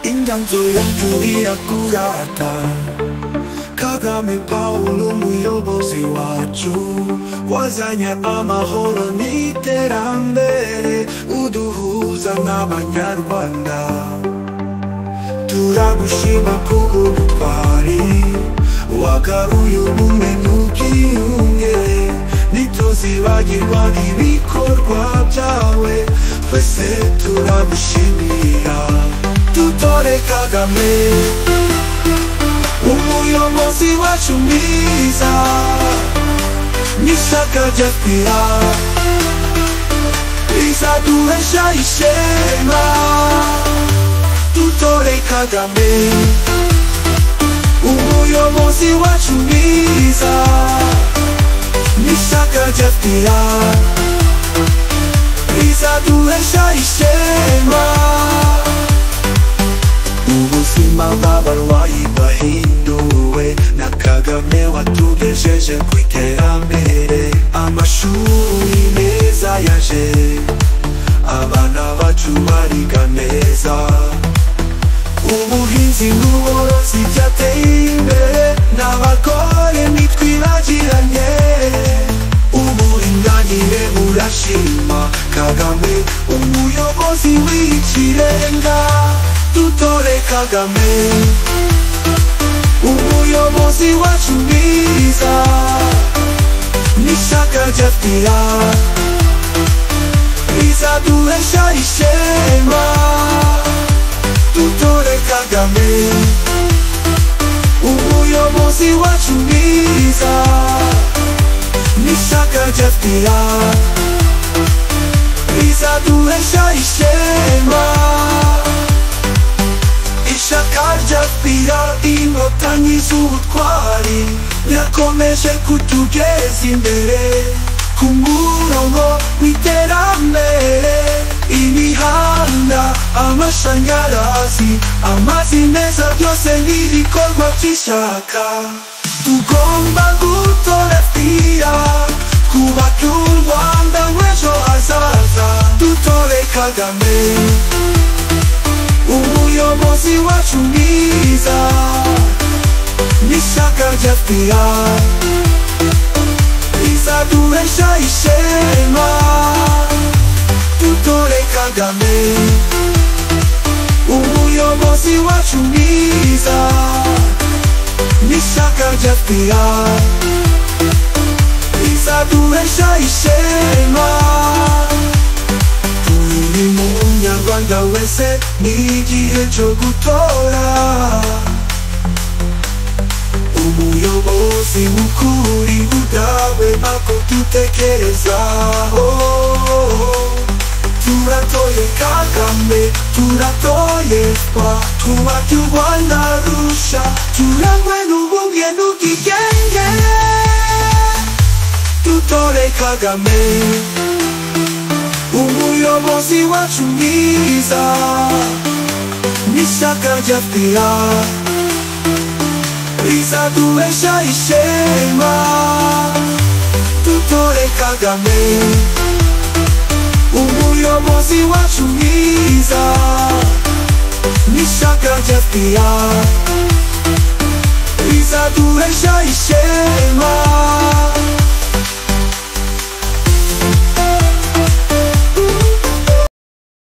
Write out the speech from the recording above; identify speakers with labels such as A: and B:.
A: inganzo yangu ya kurata Kagame Paulo umuyobozi wacu wazanye amahoro n'iterambere uduhuza n'abanyarwanda turagushima kubw'ubutwari wagaruye ubumwe n'ubwiyunge ntituzibagirwa ibikorwa byawe twese turagushimira dutore Kagame umuyobozi wacu mwiza n'ishyaka ry'afurika rizaduhesha ishema dutore Kagame umuyobozi wacu mwiza n'ishyaka ry'afurika rizaduhesha ishema ubuzima bw'abarwayi bahinduwe na Kagame watugejeje ku iterambere amashuri meza yaje abana bacu bariga neza ubuhinzi n'ubworozi byateye imbere n'abagore ntitwibagiranye uburinganire burashima Kagame umuyobozi w'ikirenga dutore Kagame umuyobozi wacu mwiza n'ishyaka ry'afurika rizaduhesha ishema dutore Kagame umuyobozi wacu mwiza n'ishyaka ry'afurika rizaduhesha ishema ishyaka ry'afurika inkotanyi z'ubutwari ryakomeje kutugeza imbere ku murongo w'iterambere imihanda amashanyarazi amazi meza byose n'ibikorwa by'ishyaka tugomba gutora afurika kubaka u Rwanda rw'ejo hazaza dutore Kagame umuyobozi wacu mwiza n'ishyaka ry'afurika rizaduhesha ishema dutore Kagame umuyobozi wacu mwiza n'ishyaka ry'afurika rizaduhesha ishema buri munyarwanda wese n'igihe cyo gutora umuyobozi w'ukuri udahwema kudutekerezaho turatoye Kagame turatoye twubaka u Rwanda rusha turangwe n'ubumwe n'ubwigenge dutore Kagame umuyobozi wacu mwiza n'ishyaka ry'afurika rizaduhesha ishema dutore Kagame umuyobozi wacu mwiza n'ishyaka ry'afurika rizaduhesha ishema